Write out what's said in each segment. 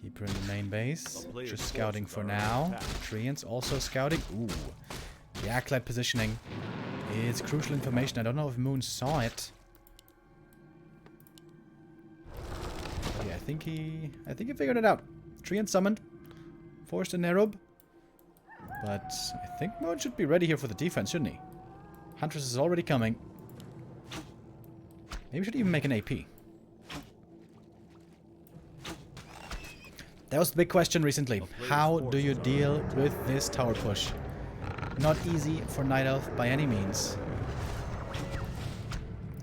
Keep her in the main base. Just scouting for now. Treants also scouting. Ooh. The Acolyte positioning is crucial information. I don't know if Moon saw it. Okay, I think he figured it out. Treant summoned. Forced a Nerub. But I think Moon should be ready here for the defense, shouldn't he? Huntress is already coming. Maybe we should even make an AP. That was the big question recently. How do you deal with this tower push? Not easy for Night Elf by any means.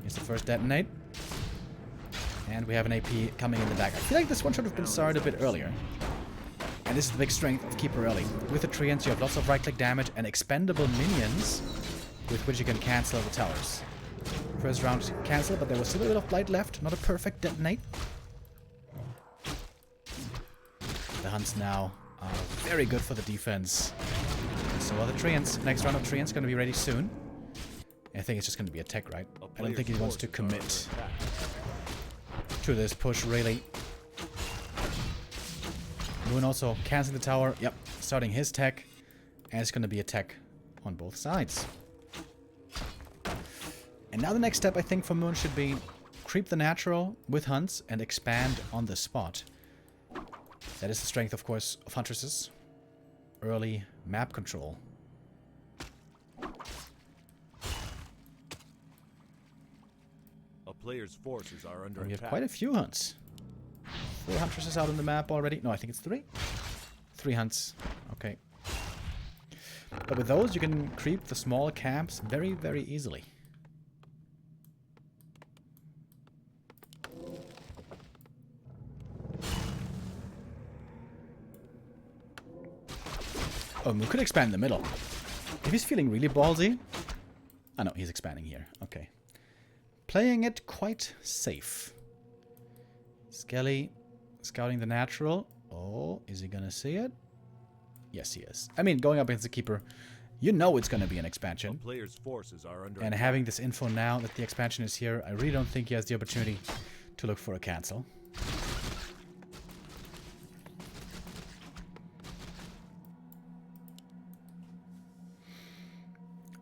Here's the first detonate. And we have an AP coming in the back. I feel like this one should have been started a bit earlier. And this is the big strength of Keeper early. With the Treants, you have lots of right-click damage and expendable minions with which you can cancel the towers. First round cancel, but there was still a bit of blight left. Not a perfect detonate. The hunts now are very good for the defense. So are the Treants. Next round of Treants going to be ready soon. I think it's just going to be a tech, right? I don't think he wants to commit to this push, really. Moon also canceling the tower. Yep, starting his tech. And it's going to be a tech on both sides. And now the next step, I think, for Moon should be creep the natural with hunts and expand on the spot. That is the strength, of course, of Huntresses. Early map control. A player's forces are under attack. We have quite a few hunts. 4 Huntresses out on the map already. No, I think it's 3. 3 hunts. Okay. But with those, you can creep the small camps very, very easily. Oh, Moon could expand in the middle. If he's feeling really ballsy... Oh no, he's expanding here. Okay. Playing it quite safe. Skelly scouting the natural. Oh, is he gonna see it? Yes, he is. I mean, going up against the Keeper, you know it's gonna be an expansion. A player's forces are under and attack. Having this info now that the expansion is here, I really don't think he has the opportunity to look for a cancel.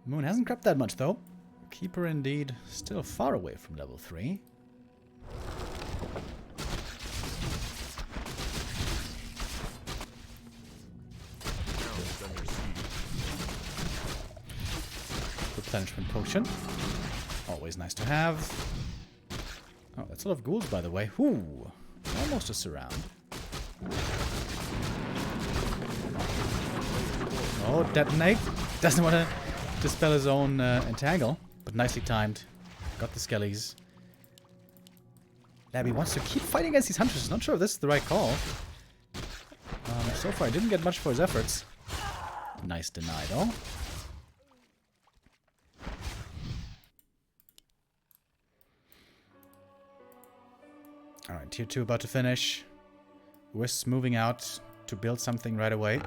Moon hasn't crept that much, though. Keeper, indeed, still far away from level 3. Replenishment potion. Always nice to have. Oh, that's a lot of ghouls, by the way. Ooh, almost a surround. Oh, detonate. Doesn't want to dispel his own entangle, but nicely timed. Got the skellies. Labby wants to keep fighting against these hunters. Not sure if this is the right call. So far, he didn't get much for his efforts. Nice deny, though. Alright, tier 2 about to finish. Wisps moving out to build something right away.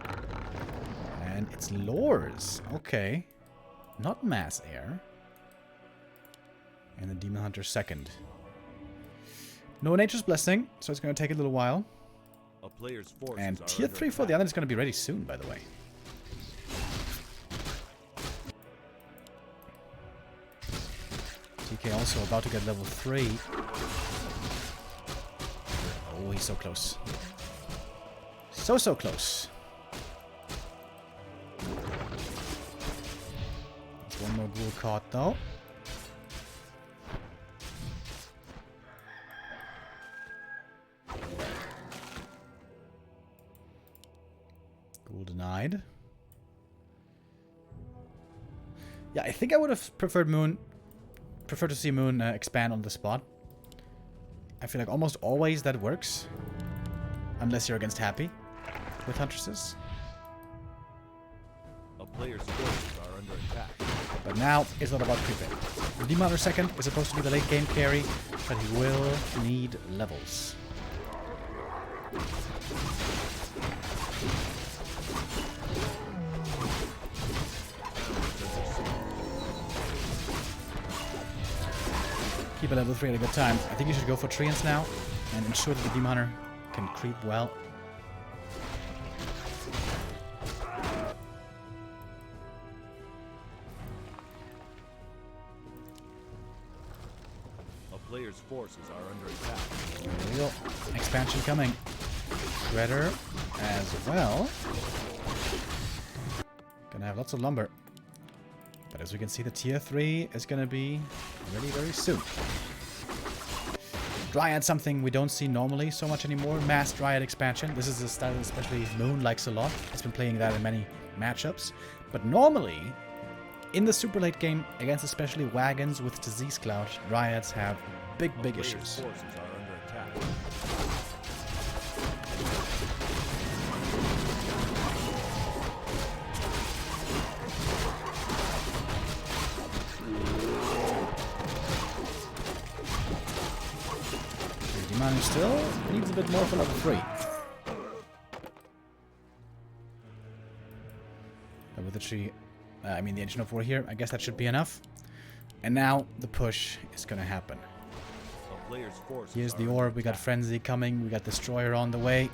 And it's Lures. Okay. Not Mass Air. And the Demon Hunter second. No Nature's Blessing, so it's going to take a little while. A player's forces and are tier 3 for the other is going to be ready soon, by the way. TK also about to get level 3. Oh, he's so close. So close. One more ghoul caught, though. Ghoul denied. Yeah, I think I would have preferred to see Moon expand on the spot. I feel like almost always that works. Unless you're against Happy with Huntresses. A player's forces are under attack. But now it's not about creeping. The Demon Hunter second is supposed to be the late game carry, but he will need levels. Keep a level 3 at a good time. I think you should go for Treants now and ensure that the Demon Hunter can creep well. player's forces are under attack. There we go. Expansion coming. Shredder as well. Gonna have lots of lumber. But as we can see, the tier 3 is gonna be ready very soon. Dryad, something we don't see normally so much anymore. Mass Dryad expansion. This is a style especially Moon likes a lot. It's been playing that in many matchups. But normally, in the super late game, against especially wagons with Disease Cloud, Dryads have big issues. Forces are under attack. Demon still needs a bit more for level 3. But with the tree, I mean the Engine of War here, I guess that should be enough. And now the push is gonna happen. A player's forces Here's are the under orb, we got attack. Frenzy coming, we got Destroyer on the way.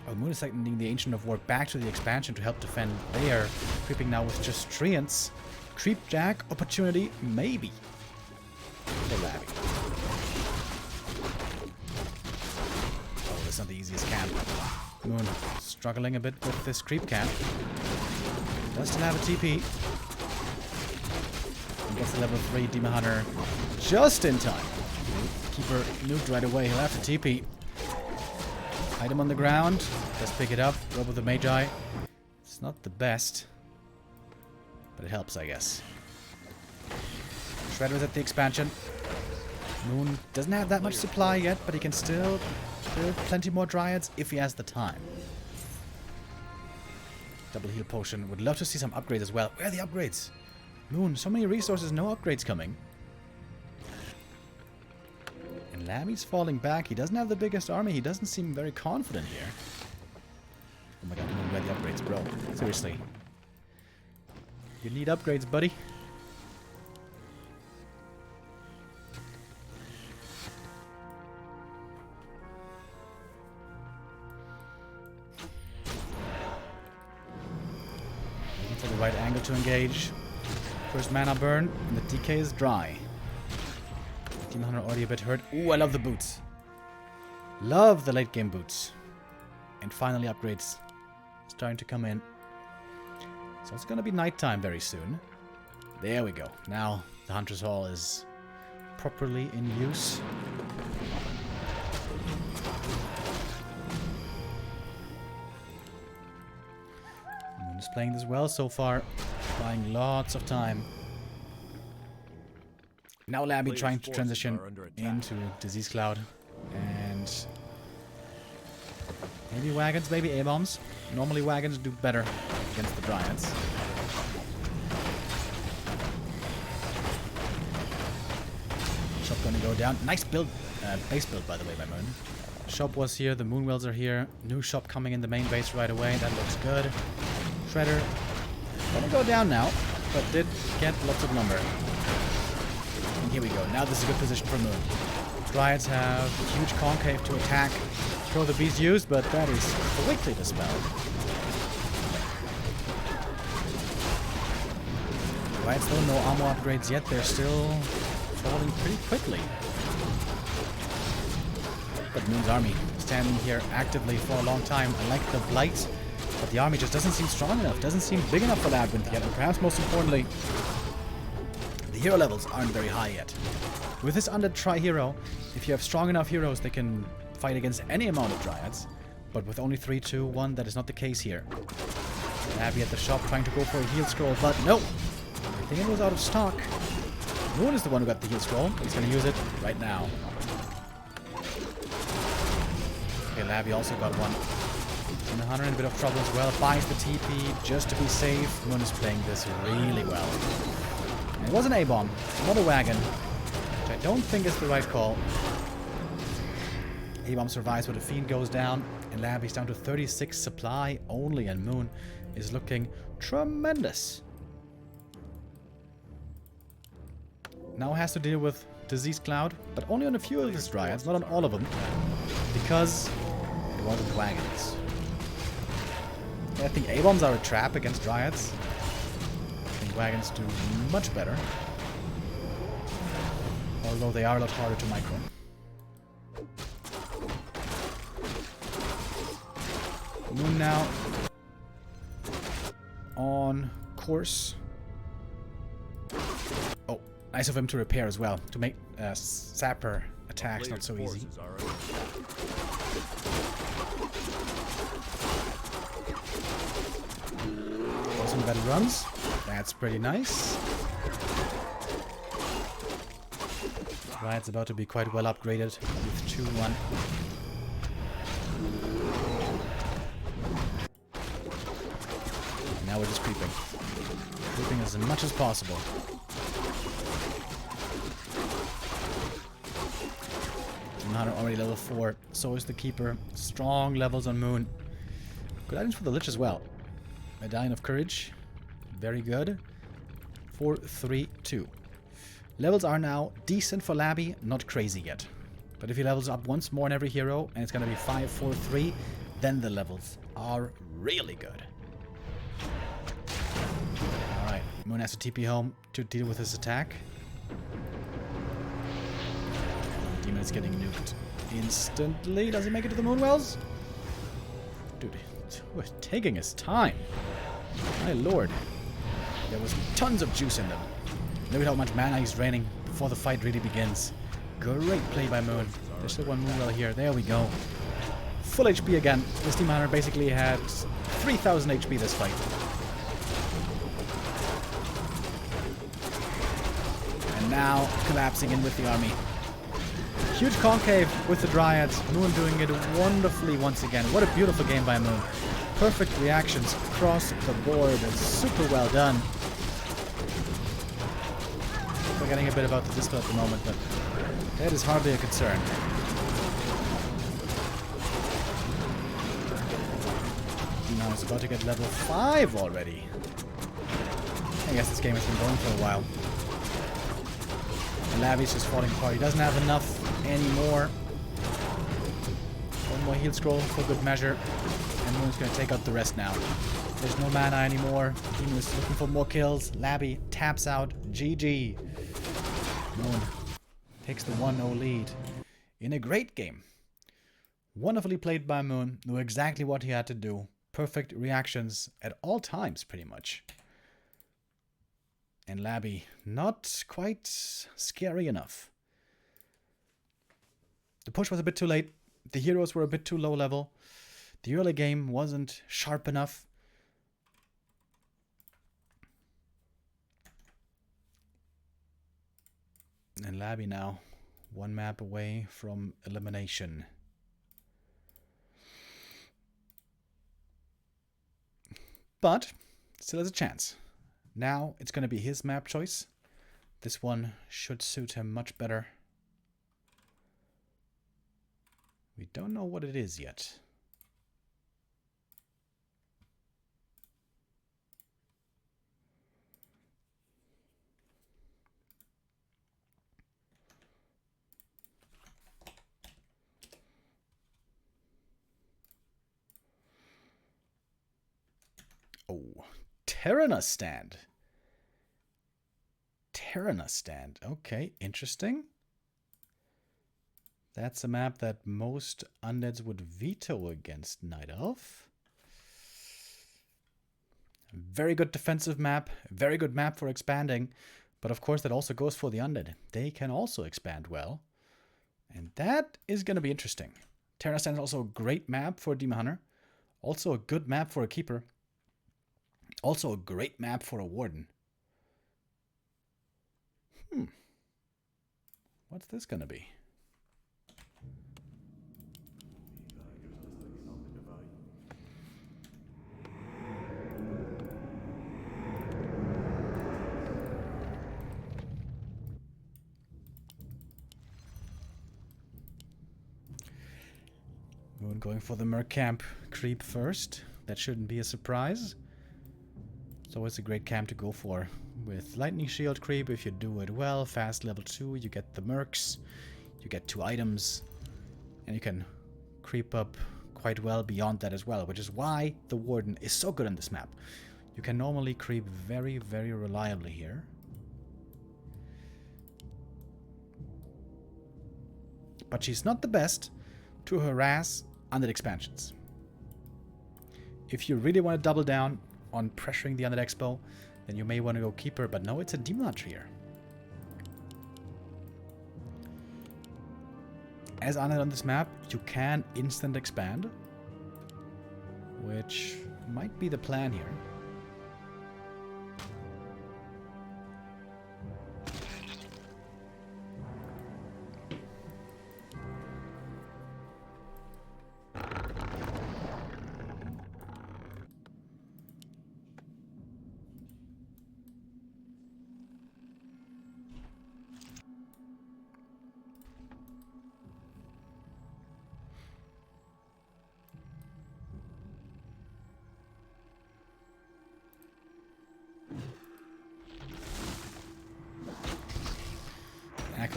Oh, Moon is sending the Ancient of War back to the expansion to help defend there. Creeping now with just Treants. Creep Jack, opportunity, maybe. For Labby. Oh, that's not the easiest camp. Moon struggling a bit with this creep camp. Does still have a TP. And gets the level 3 Demon Hunter just in time. Keeper nuked right away. He'll have to TP. Item on the ground. Let's pick it up. Robo the Magi. It's not the best, but it helps, I guess. Shredder's at the expansion. Moon doesn't have that much supply yet, but he can still build plenty more Dryads if he has the time. Double heal potion. Would love to see some upgrades as well. Where are the upgrades? Moon, so many resources, no upgrades coming. And Labby's falling back. He doesn't have the biggest army. He doesn't seem very confident here. Oh my god, Moon, where are the upgrades, bro? Seriously. You need upgrades, buddy. To the right angle to engage. First mana burn, and the DK is dry. Demon Hunter already a bit hurt. Ooh, I love the boots. Love the late game boots. And finally upgrades starting to come in. So it's gonna be nighttime very soon. There we go. Now the Hunter's Hall is properly in use. Moon is playing this well so far. Buying lots of time. Now Labby Player's trying to forces transition are under attack. into Disease Cloud. And maybe wagons, maybe A-bombs. Normally wagons do better against the Dryads. Shop gonna go down. Nice build, base build by the way by Moon. Shop was here, the Moonwells are here. New shop coming in the main base right away. That looks good. Shredder gonna go down now, but did get lots of lumber. And here we go. Now this is a good position for Moon. Dryads have a huge concave to attack. Throw the bees used, but that is quickly dispelled. Dryads though, no armor upgrades yet. They're still falling pretty quickly. But Moon's army standing here actively for a long time. I like the blight, but the army just doesn't seem strong enough. Doesn't seem big enough for LabyRinth yet. And perhaps most importantly, the hero levels aren't very high yet. With this undead tri-hero, if you have strong enough heroes, they can fight against any amount of Dryads. But with only 3, 2, 1, that is not the case here. Labby at the shop trying to go for a heal scroll, but no! I think it was out of stock. Moon is the one who got the heal scroll. He's gonna use it right now. Okay, Labby also got one. And the Hunter in a bit of trouble as well. Buys the TP just to be safe. Moon is playing this really well. And it was an A-bomb, not a wagon. Which I don't think is the right call. A-bomb survives, but the Fiend goes down. And Labby's down to 36 supply only. And Moon is looking tremendous. Now has to deal with Disease Cloud, but only on a few of his Dryads, not on all of them. Because it wasn't wagons. Yeah, I think A-bombs are a trap against Dryads. I think wagons do much better. Although they are a lot harder to micro. Moon now on course. Oh, nice of him to repair as well, to make sapper attacks not so easy. Some better runs. That's pretty nice. Riot's about to be quite well upgraded with 2-1. Now we're just creeping. Creeping as much as possible. Hunter already level 4. So is the Keeper. Strong levels on Moon. Good items for the Lich as well. Medallion of Courage. Very good. 4-3-2. Levels are now decent for Labby. Not crazy yet. But if he levels up once more in every hero, and it's going to be 5-4-3, then the levels are really good. Alright, Moon has to TP home to deal with his attack. Demon is getting nuked instantly. Does he make it to the Moonwells? Dude, we're taking his time. My lord. There was tons of juice in them. Look at how much mana he's draining before the fight really begins. Great play by Moon. There's still one Moonwell here. There we go. Full HP again. This Demon Hunter basically had 3000 HP this fight. And now collapsing in with the army. Huge concave with the Dryads. Moon doing it wonderfully once again. What a beautiful game by Moon. Perfect reactions across the board. It's super well done. Forgetting a bit about the display at the moment, but that is hardly a concern. Now it's about to get level 5 already. I guess this game has been going for a while. And Labby's just falling apart. He doesn't have enough anymore. One more heal scroll for good measure. And Moon's going to take out the rest now. There's no mana anymore. Demon is looking for more kills. Labby taps out. GG. Moon takes the 1-0 lead in a great game. Wonderfully played by Moon. Knew exactly what he had to do. Perfect reactions at all times, pretty much. And Labby, not quite scary enough. The push was a bit too late. The heroes were a bit too low level. The early game wasn't sharp enough. And Labby now, one map away from elimination. But, still has a chance. Now, it's going to be his map choice. This one should suit him much better. We don't know what it is yet. Oh, Terranus stand. Terranus stand. Okay, interesting. That's a map that most undeads would veto against Night Elf. Very good defensive map. Very good map for expanding. But of course that also goes for the undead. They can also expand well. And that is going to be interesting. Terranus stand is also a great map for a Demon Hunter. Also a good map for a Keeper. Also a great map for a Warden. What's this gonna be? Moon going for the Merc camp creep first. That shouldn't be a surprise. It's always a great camp to go for. With Lightning Shield creep, if you do it well, fast level 2, you get the Mercs, you get 2 items, and you can creep up quite well beyond that as well, which is why the Warden is so good on this map. You can normally creep very, very reliably here. But she's not the best to harass undead expansions. If you really want to double down on pressuring the undead expo, then you may want to go keeper. But no, it's a demon hunter here. As undead on this map, you can instant expand, which might be the plan here.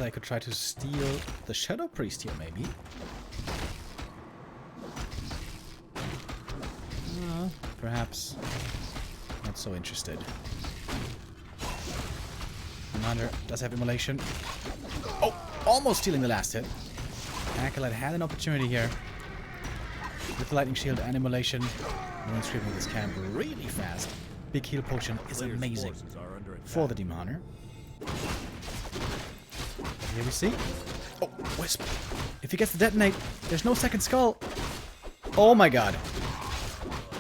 I could try to steal the Shadow Priest here, maybe. Perhaps not so interested. Commander does have immolation. Oh, almost stealing the last hit. Acolyte had an opportunity here with the lightning shield and immolation. Ruin sweeping this camp really fast. Big heal potion is amazing for the Demon Hunter. Here we see. Oh, Wisp. If he gets the detonate, there's no second skull. Oh my god.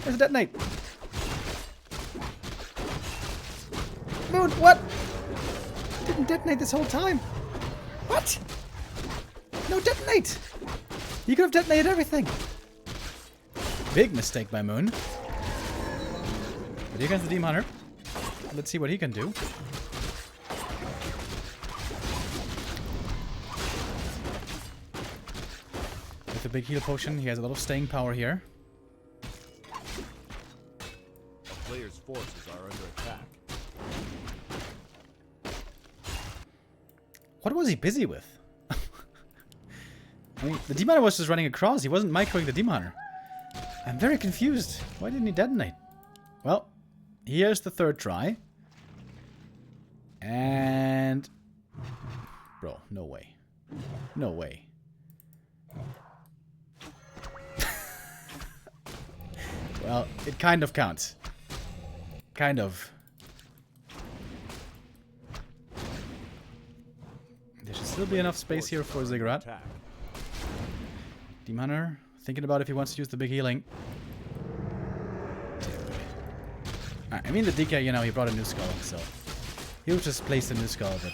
There's a detonate. Moon, what? Didn't detonate this whole time. What? No detonate. You could have detonated everything. Big mistake by Moon. But here comes the Demon Hunter. Let's see what he can do. With the big heal potion, he has a lot of staying power here. The player's forces are under attack. What was he busy with? I mean, the Demon Hunter was just running across. He wasn't microing the Demon Hunter. I'm very confused. Why didn't he detonate? Well, here's the third try. And... Bro, no way. No way. Well, it kind of counts. Kind of. There should still be enough space here for Ziggurat. Demon Hunter, thinking about if he wants to use the big healing. I mean, the DK, you know, he brought a new skull, so he'll just place the new skull, but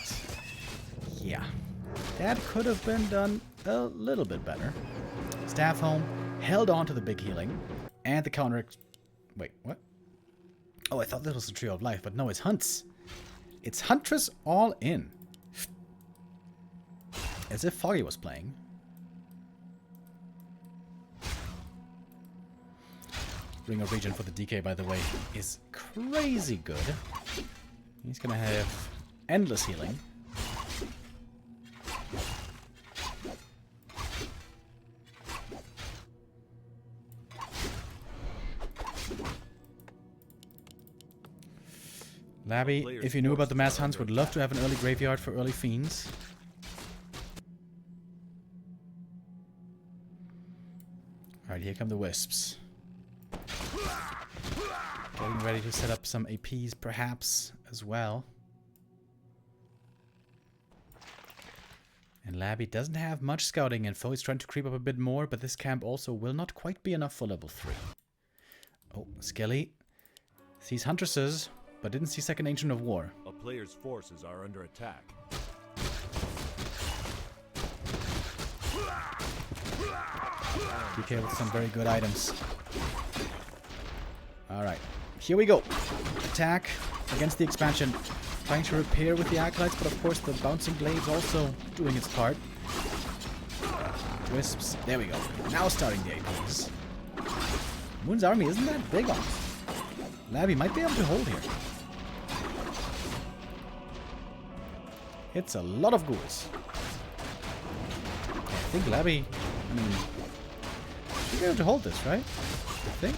yeah. That could have been done a little bit better. Staff home, held on to the big healing. And the counter... Wait, what? Oh, I thought this was the Trio of Life, but no, it's Hunts. It's Huntress all in. As if Foggy was playing. Ring of Regen for the DK, by the way, is crazy good. He's gonna have endless healing. Labby, if you knew about the mass hunts, would love to have an early graveyard for early fiends. Alright, here come the wisps. Getting ready to set up some APs, perhaps, as well. And Labby doesn't have much scouting info. He's trying to creep up a bit more, but this camp also will not quite be enough for level 3. Oh, Skelly sees Huntresses, but didn't see Second Ancient of War. A player's forces are under attack. DK with some very good items. Alright, here we go. Attack against the expansion. Trying to repair with the Acolytes, but of course the Bouncing Blades also doing its part. Wisps, there we go. Now starting the APs. Moon's army isn't that big on. Labby might be able to hold here. It's a lot of ghouls. I think Labby, should be able to hold this, right? I think.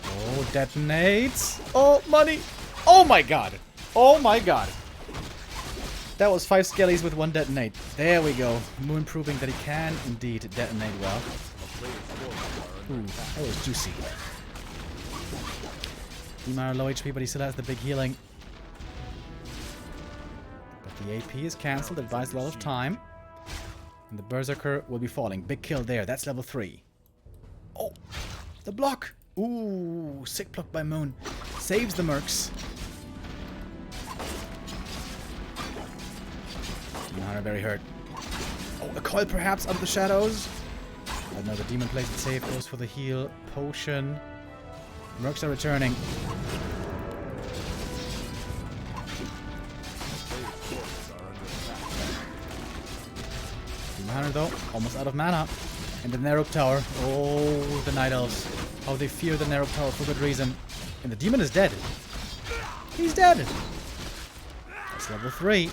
Oh, detonates. Oh, money. Oh my god. Oh my god. That was 5 skellies with 1 detonate. There we go. Moon proving that he can indeed detonate well. Ooh, that was juicy. Dimar low HP, but he still has the big healing. But the AP is cancelled. It buys a lot of time. And the Berserker will be falling. Big kill there. That's level 3. Oh, the block. Ooh, sick block by Moon. Saves the Mercs. Dimar very hurt. Oh, a coil perhaps out of the shadows. But no, the demon plays it safe. Goes for the heal. Potion. Mercs are returning. Dimar though, almost out of mana. And the Narrow Tower. Oh, the Night Elves. How they fear the Narrow Tower for good reason. And the demon is dead. He's dead. That's level 3.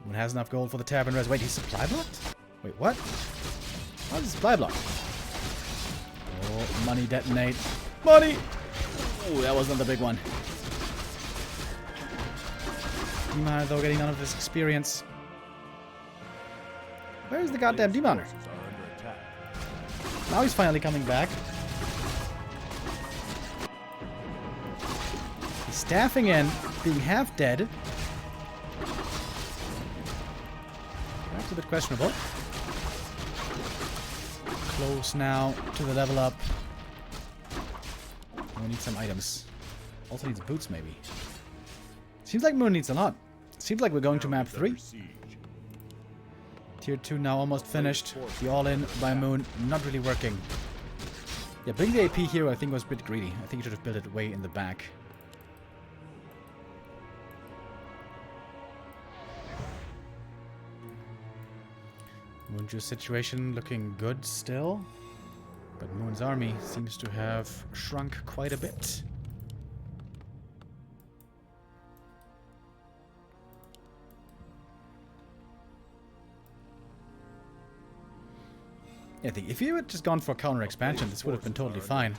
Moon has enough gold for the Tavern Res. Wait, he's supply blocked? Wait, what? How is he supply blocked? Oh, money detonate. Money! Oh, that wasn't the big one. Demon, though, getting none of this experience. Where is the goddamn Demoner? Now he's finally coming back. He's staffing in, being half dead. That's a bit questionable. Close now to the level up. We need some items. Also needs boots, maybe. Seems like Moon needs a lot. Seems like we're going to map 3. Tier 2 now almost finished. The all-in by Moon not really working. Yeah, bring the AP here I think was a bit greedy. I think you should have built it way in the back. Moon's situation looking good still. But Moon's army seems to have shrunk quite a bit. Yeah, I think if you had just gone for counter expansion, this would have been totally fine.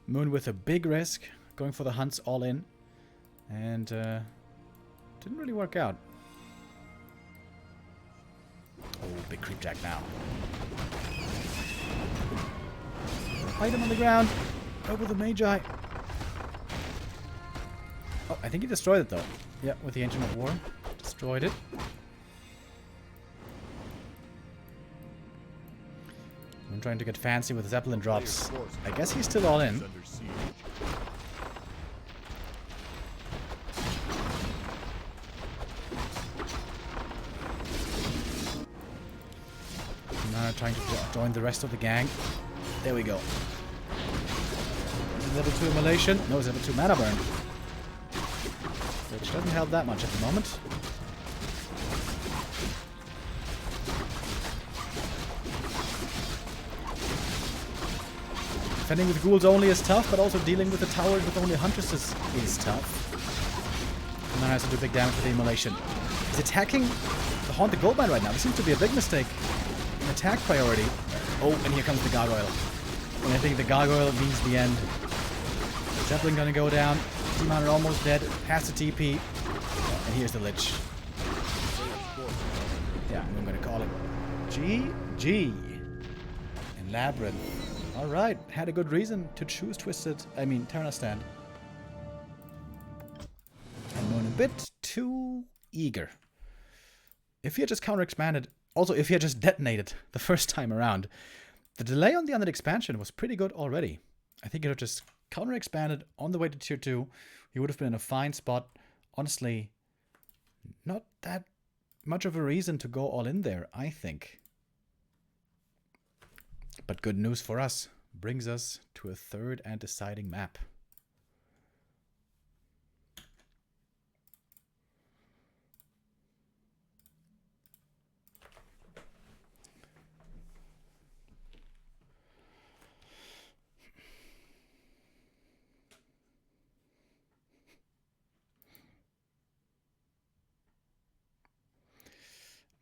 Moon with a big risk, going for the hunts all in. And didn't really work out. Oh, big creep jack now. Item on the ground. Over the Magi. Oh, I think he destroyed it though. Yeah, with the Ancient of War. Destroyed it. I'm trying to get fancy with Zeppelin drops. I guess he's still all in. Now trying to join the rest of the gang. There we go. Is it level 2 immolation? No, it's level 2 mana burn. Which doesn't help that much at the moment. Defending with ghouls only is tough, but also dealing with the towers with only huntresses is tough. And now has to do big damage with the immolation. He's attacking the Haunted Goldmine right now. This seems to be a big mistake. An attack priority. Oh, and here comes the Gargoyle. And I think the Gargoyle means the end. Zeppelin gonna go down. Demon are almost dead. Past the TP. And here's the Lich. Yeah, I'm gonna call it GG. And Labyrinth. Alright, had a good reason to choose Terra Stand. And Moon a bit too eager. If he had just counter-expanded, also if he had just detonated the first time around, the delay on the undead expansion was pretty good already. I think he had just counter-expanded on the way to tier 2. He would have been in a fine spot. Honestly, not that much of a reason to go all in there, I think. But good news for us. Brings us to a third and deciding map.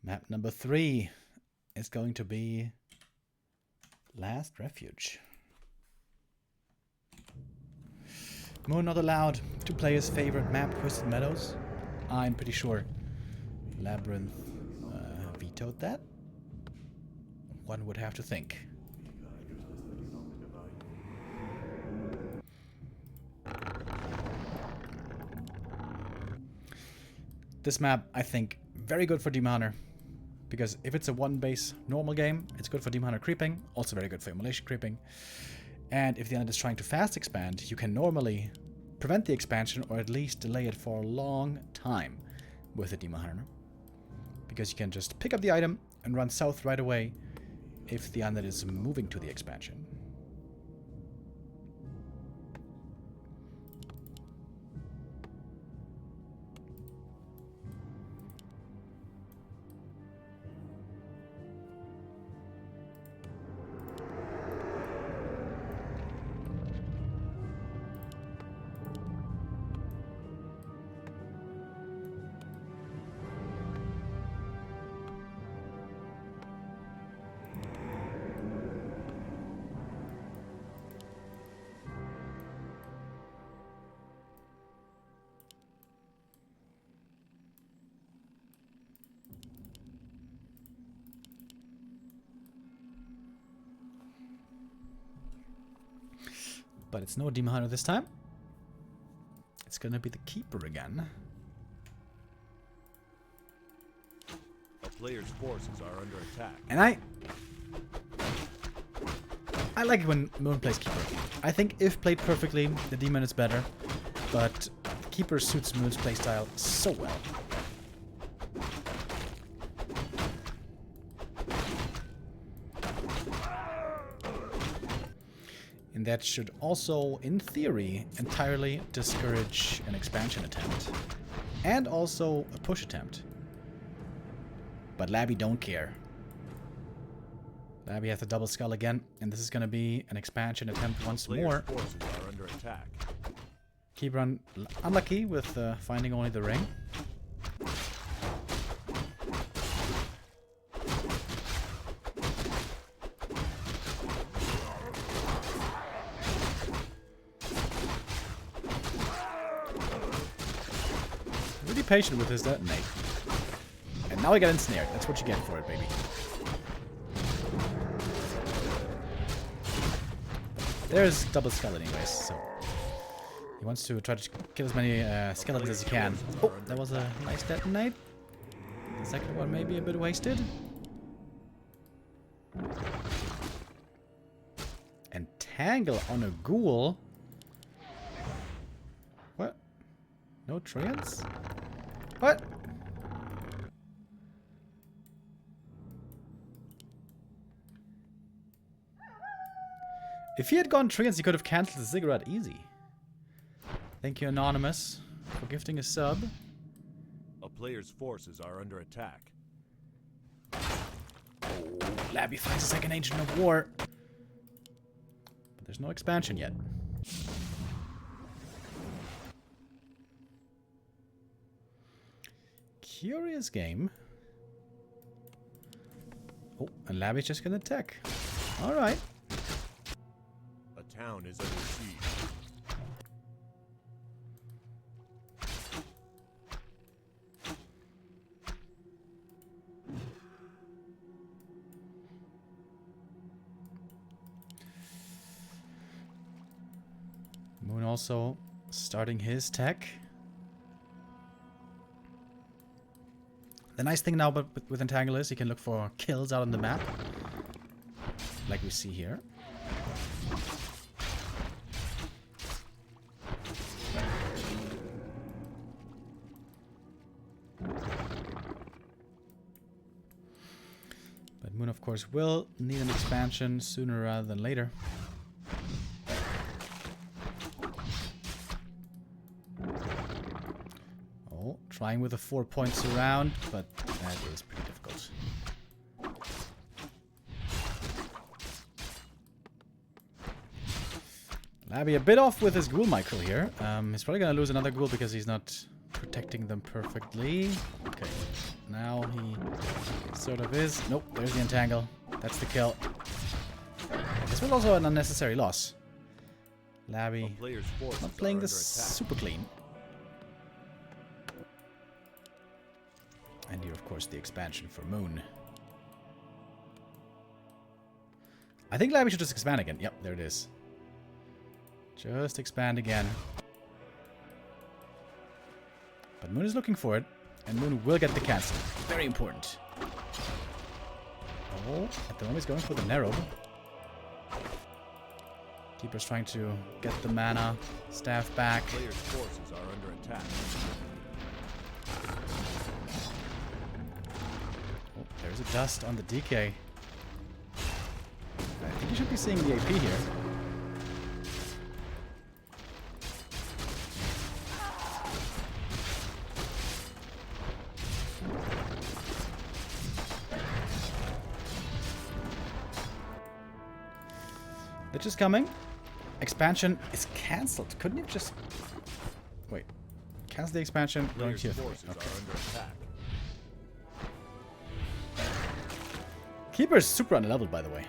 Map number 3 is going to be Last Refuge. Moon not allowed to play his favorite map, Twisted Meadows. I'm pretty sure LabyRinth vetoed that. One would have to think. This map, I think, very good for Demon Hunter. Because if it's a one-base normal game, it's good for Demon Hunter creeping. Also very good for immolation creeping. And if the enemy is trying to fast expand, you can normally prevent the expansion or at least delay it for a long time with the Demon Hunter. Because you can just pick up the item and run south right away if the undead is moving to the expansion. But it's no Demon Hunter this time. It's gonna be the Keeper again. A player's forces are under attack. And I like it when Moon plays Keeper. I think if played perfectly, the Demon is better. But Keeper suits Moon's playstyle so well. And that should also, in theory, entirely discourage an expansion attempt. And also a push attempt. But Labby don't care. Labby has a double skull again, and this is going to be an expansion attempt once more. Forces are under attack. Keep run unlucky with finding only the ring. Really patient with his detonate. And now I got ensnared. That's what you get for it, baby. There's double skull anyways, so he wants to try to kill as many skeletons as he can. Oh, that was a nice detonate. The second one may be a bit wasted. And Tangle on a ghoul. What? No treants? What? If he had gone treants, he could have cancelled the ziggurat easy. Thank you, Anonymous, for gifting a sub. A player's forces are under attack. Oh, Labby finds a second Agent of War. But there's no expansion yet. Curious game. Oh, and Labby's just gonna attack. Alright. A town is under siege. Moon also starting his tech. The nice thing now with Entangle is you can look for kills out on the map. Like we see here. But Moon, of course, will need an expansion sooner rather than later. Trying with a 4-point surround, but that is pretty difficult. Labby a bit off with his ghoul micro here. He's probably gonna lose another ghoul because he's not protecting them perfectly. Okay, now he sort of is. Nope, there's the entangle. That's the kill. This was also an unnecessary loss. Labby Players' forces not playing are this under attack. super clean. And here, of course, the expansion for Moon. I think Labby should just expand again. Yep, there it is. Just expand again. But Moon is looking for it, and Moon will get the cancel. Very important. Oh, at the moment he's going for the narrow. Keeper's trying to get the mana staff back. Players' forces are under attack. Oh, there's a dust on the DK. I think you should be seeing the AP here. Lich is coming. Expansion is cancelled. Couldn't you just... Wait. Cancel the expansion. Going Players' to Tier 3. forces Okay. are under attack. Keeper is super underleveled, by the way.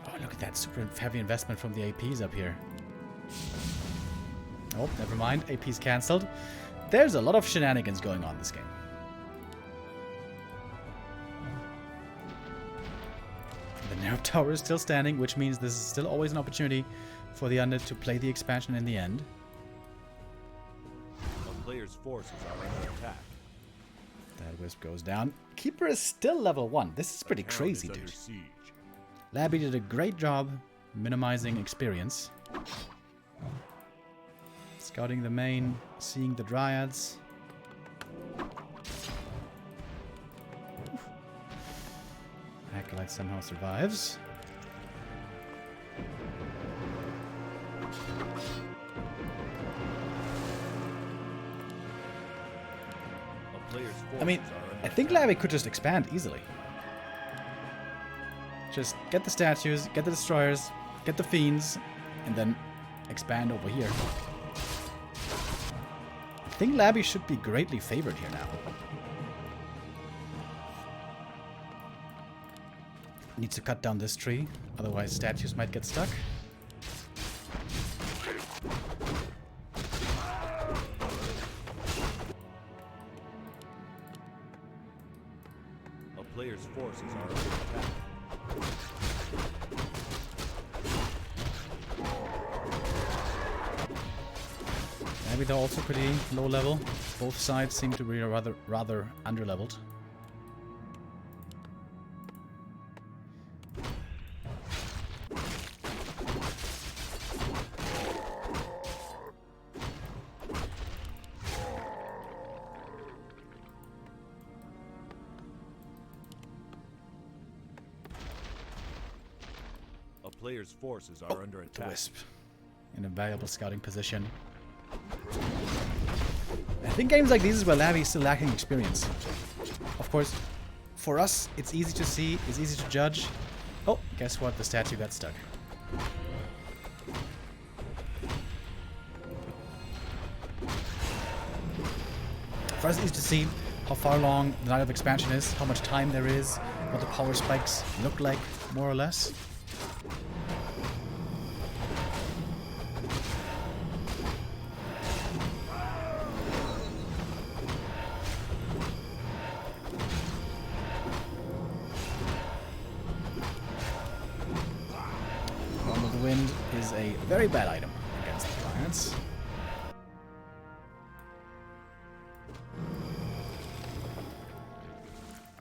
Oh, look at that super heavy investment from the APs up here. Oh, never mind. AP's cancelled. There's a lot of shenanigans going on this game. The narrow tower is still standing, which means this is still always an opportunity for the undead to play the expansion in the end. A player's forces are under attack. That wisp goes down. Keeper is still level 1. This is pretty The town crazy, is dude. under siege. Labby did a great job minimizing experience. Scouting the main, seeing the dryads. Acolyte somehow survives. A player's forces I mean, are under I think attack. Labby could just expand easily. Just get the statues, get the destroyers, get the fiends, and then expand over here. I think Labby should be greatly favored here now. Needs to cut down this tree, otherwise statues might get stuck. A player's forces are under attack. Maybe they're also pretty low level. Both sides seem to be rather underleveled. A player's forces are under The attack. Wisp in a valuable scouting position. I think games like these is where Labby is still lacking experience. Of course, for us, it's easy to see, it's easy to judge. Oh, guess what? The statue got stuck. For us, it's easy to see how far along the Night of Expansion is, how much time there is, what the power spikes look like, more or less. Realm of the Wind is a very bad item against the Giants.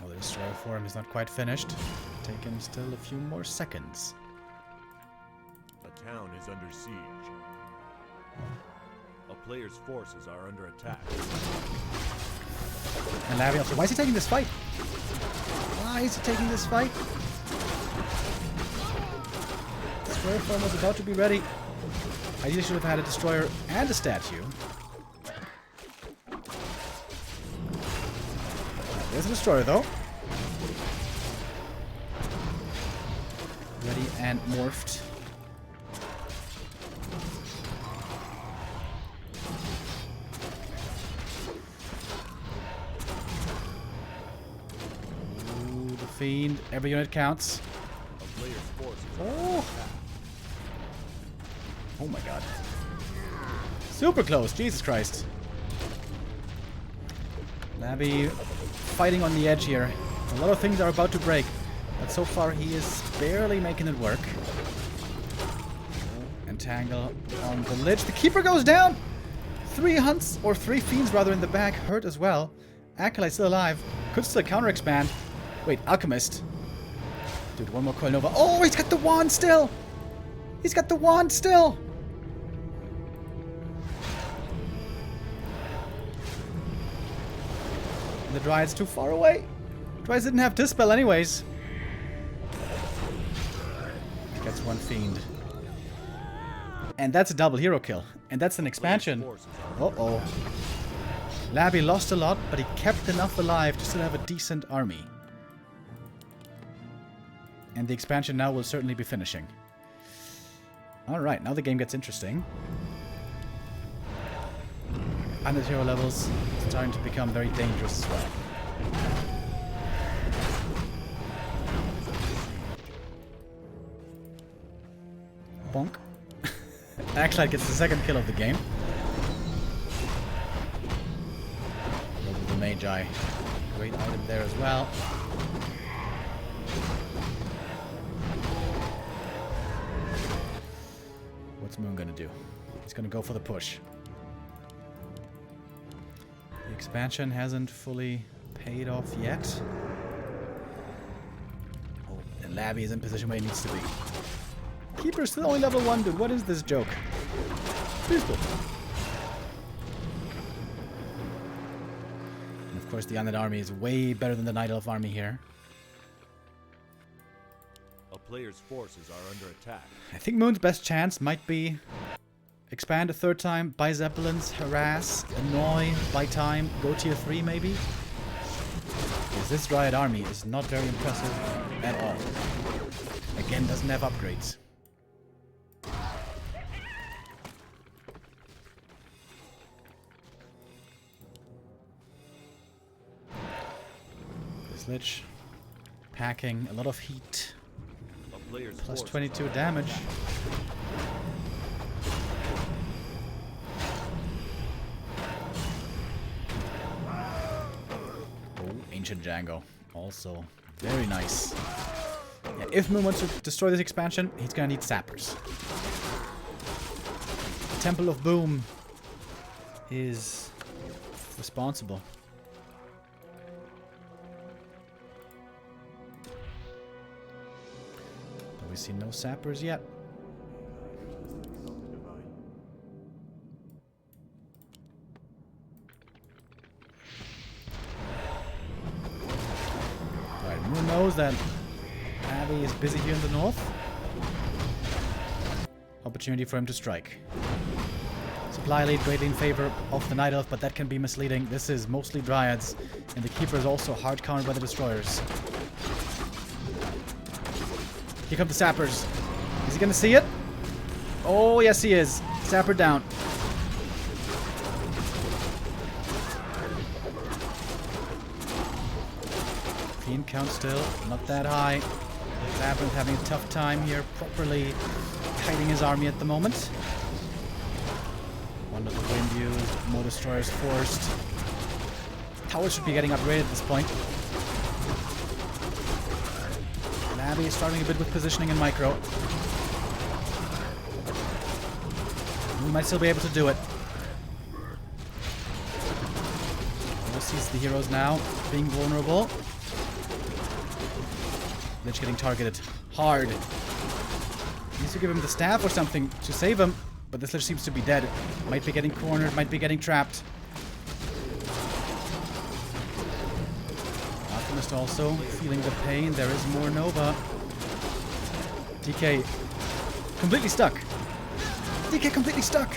Oh, the Destroyer Forum is not quite finished. Taking still a few more seconds. A town is under siege. A player's forces are under attack. And Labby also, why is he taking this fight? Why is he taking this fight? Destroyer Forum was about to be ready. Ideally should have had a Destroyer and a statue. There's a Destroyer though. Ready and morphed. Ooh, the Fiend. Every unit counts. A player's forces are Oh. under attack. Oh my god. Super close, Jesus Christ. Labby fighting on the edge here. A lot of things are about to break, but so far he is barely making it work. Entangle on the lich. The keeper goes down! 3 hunts, or 3 fiends rather, in the back, hurt as well. Acolyte still alive. Could still counter expand. Wait, Alchemist. Dude, one more coil nova. Oh, he's got the wand still! He's got the wand still! And the Dryad's too far away. Dryads didn't have Dispel anyways. Gets one fiend. And that's a double hero kill. And that's an expansion. Uh-oh. Labby lost a lot, but he kept enough alive to still have a decent army. And the expansion now will certainly be finishing. Alright, now the game gets interesting. And the hero levels starting to become very dangerous as well. Bonk. Acolyte gets the second kill of the game. Over the Magi. Great item there as well. What's Moon gonna do? He's gonna go for the push. The expansion hasn't fully paid off yet. Oh, and Labby is in position where he needs to be. Keeper's still only level 1, dude. What is this joke? Peaceful. And of course, the Undead army is way better than the Night Elf army here. A player's forces are under attack. I think Moon's best chance might be expand a 3rd time, buy Zeppelins, harass, annoy, buy time, go tier 3 maybe. Because this Dryad army is not very impressive at all. Again, doesn't have upgrades. This Lich packing a lot of heat. Plus 22 damage. Oh, Ancient Django. Also very nice. Yeah, if Moon wants to destroy this expansion, he's gonna need sappers. Temple of Boom is responsible. We see no sappers yet. Alright, Moon knows that Abby is busy here in the north. Opportunity for him to strike. Supply lead greatly in favor of the Night Elf, but that can be misleading. This is mostly Dryads, and the Keeper is also hard countered by the Destroyers. Here come the sappers. Is he gonna see it? Oh, yes he is. Sapper down. Fiend count still not that high. LabyRinth having a tough time here, properly hiding his army at the moment. One of the wind used, more destroyers forced. Towers should be getting upgraded at this point. Labby is starting a bit with positioning and micro. We might still be able to do it. We'll see the heroes now being vulnerable. Lich getting targeted hard. Needs to give him the staff or something to save him, but this Lich seems to be dead. Might be getting cornered, might be getting trapped. Alchemist also feeling the pain. There is more Nova. DK completely stuck. DK completely stuck.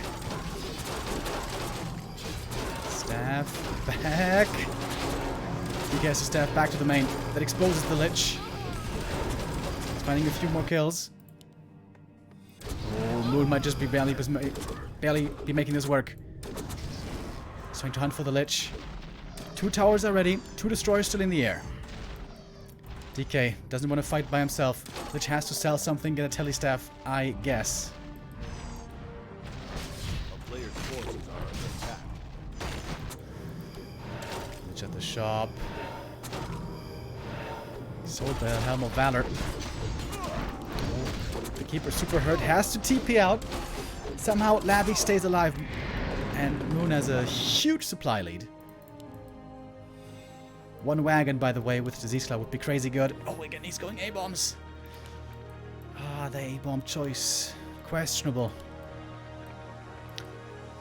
Staff back. DK has to staff back to the main. That exposes the Lich. He's finding a few more kills. Oh, Moon might just be barely be making this work. He's trying to hunt for the Lich. 2 towers already. 2 destroyers still in the air. DK doesn't want to fight by himself. Lich has to sell something, get a telestaff, I guess. forces are under attack. Lich at the shop. Sold the Helm of Valor. Oh, the keeper super hurt. Has to TP out. Somehow Labby stays alive. And Moon has a huge supply lead. One wagon, by the way, with Disease Cloud would be crazy good. Oh, again, he's going A-bombs. Ah, the A-bomb choice. Questionable.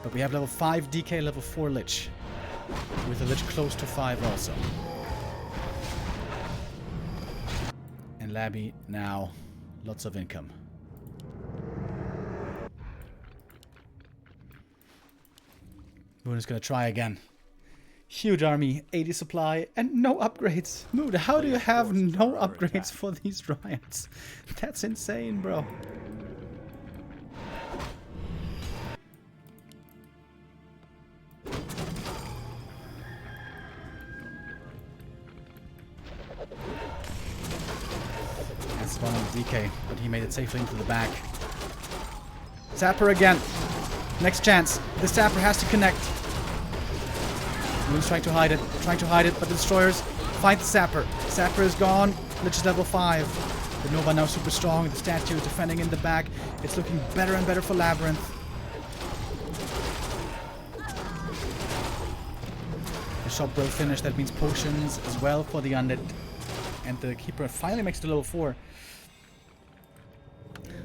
But we have level 5 DK, level 4 Lich. With a Lich close to 5 also. And Labby now lots of income. Moon is gonna try again. Huge army, 80 supply, and no upgrades. Moon, how do you have no upgrades for these Dryads? That's insane, bro. That's one on the DK, but he made it safely into the back. Sapper again. Next chance. The Sapper has to connect. Moon's trying to hide it, but the destroyers fight the Sapper. Sapper is gone. Lich is level 5. The Nova now super strong. The statue is defending in the back. It's looking better and better for LabyRinth. The shop will finish. That means potions as well for the Undead. And the Keeper finally makes it to level 4.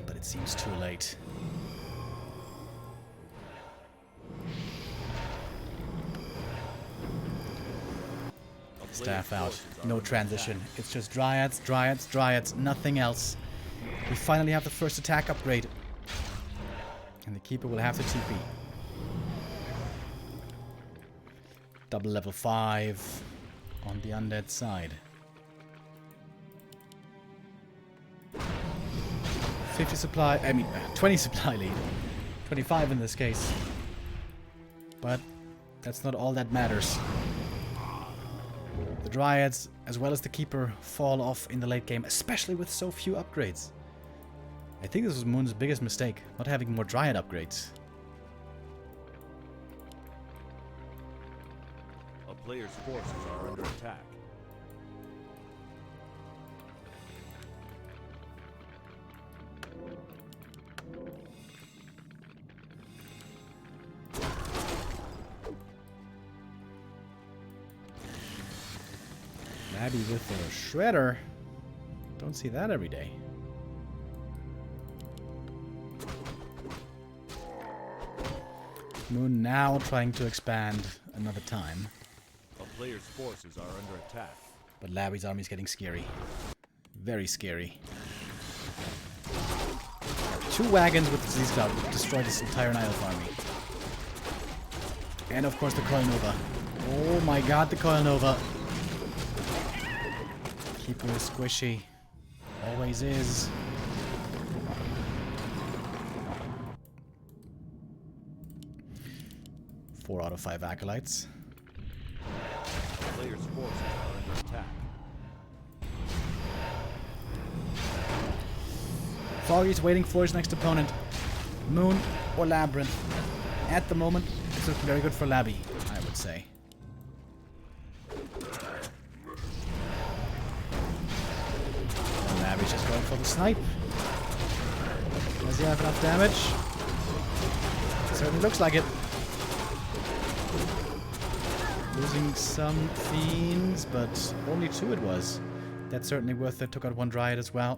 But it seems too late. Staff out. No transition. It's just Dryads, Dryads, Dryads. Nothing else. We finally have the first attack upgrade. And the Keeper will have to TP. Double level 5 on the Undead side. 50 supply, 20 supply lead. 25 in this case. But that's not all that matters. The Dryads, as well as the Keeper, fall off in the late game, especially with so few upgrades. I think this was Moon's biggest mistake, not having more Dryad upgrades. A player's forces are under attack. Labby with a Shredder. Don't see that every day. Moon now trying to expand another time. A player's forces are under attack. But Labby's army is getting scary. Very scary. 2 wagons with Disease Cloud would destroy this entire Nihil's army. And of course the Coil Nova. Oh my god, the Coil Nova. Keeper is squishy. Always is. Four out of 5 acolytes. Player's forces are under attack. Foggy's waiting for his next opponent. Moon or LabyRinth. At the moment, it's looking very good for Labby, I would say. Labby's just going for the snipe. Does he have enough damage? It certainly looks like it. Losing some fiends, but only 2 it was. That's certainly worth it. Took out 1 Dryad as well.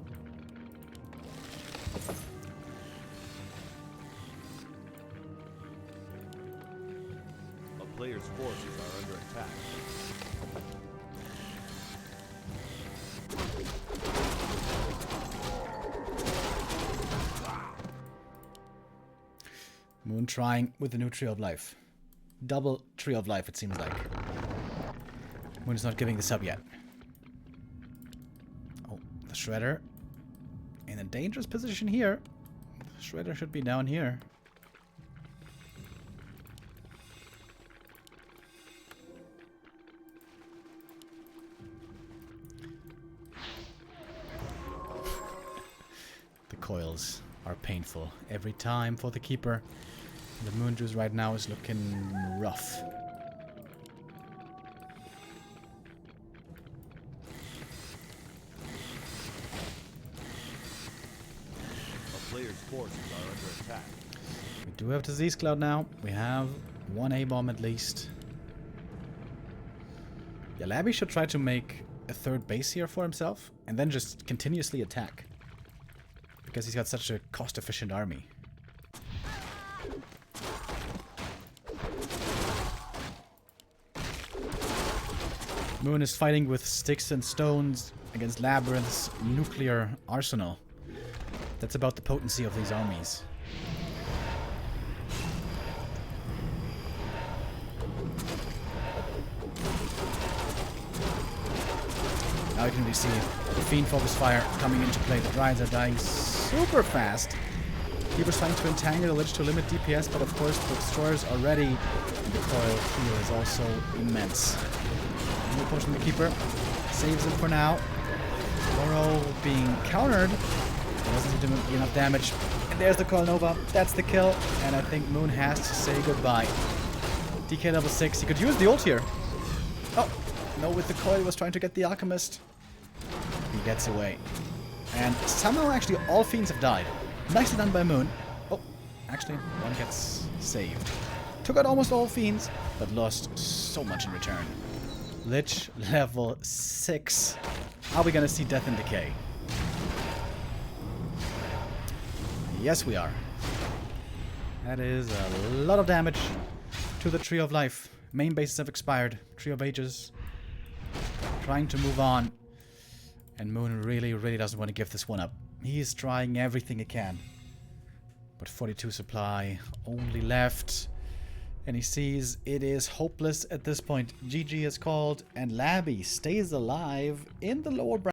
A player's forces are under attack. Moon trying with the new Tree of Life. Double Tree of Life, it seems like. Moon is not giving this up yet. Oh, the Shredder. In a dangerous position here. The Shredder should be down here. The coils are painful every time for the Keeper. The moon juice right now is looking rough. A player's forces are under attack. We do have Disease Cloud now. We have one A-bomb at least. Yeah, Labby should try to make a third base here for himself and then just continuously attack. Because he's got such a cost-efficient army. Moon is fighting with sticks and stones against LabyRinth's nuclear arsenal. That's about the potency of these armies. Now you can really see the Fiend Focus Fire coming into play. The Dryades are dying super fast. Keeper's trying to entangle the Lich to limit DPS, but of course the Destroyers are ready. And the coil heal is also immense. No potion the Keeper. Saves him for now. Moro being countered. There doesn't seem to be enough damage. And there's the Coil Nova. That's the kill. And I think Moon has to say goodbye. DK level 6. He could use the ult here. Oh, no, with the coil he was trying to get the Alchemist. He gets away. And somehow actually all Fiends have died. Nicely done by Moon. Oh, actually one gets saved. Took out almost all Fiends, but lost so much in return. Lich level 6. Are we gonna see Death and Decay? Yes, we are. That is a lot of damage to the Tree of Life. Main bases have expired. Tree of Ages trying to move on. And Moon really, really doesn't want to give this one up. He is trying everything he can. But 42 supply only left. And he sees it is hopeless at this point. GG is called, and Labby stays alive in the lower bracket.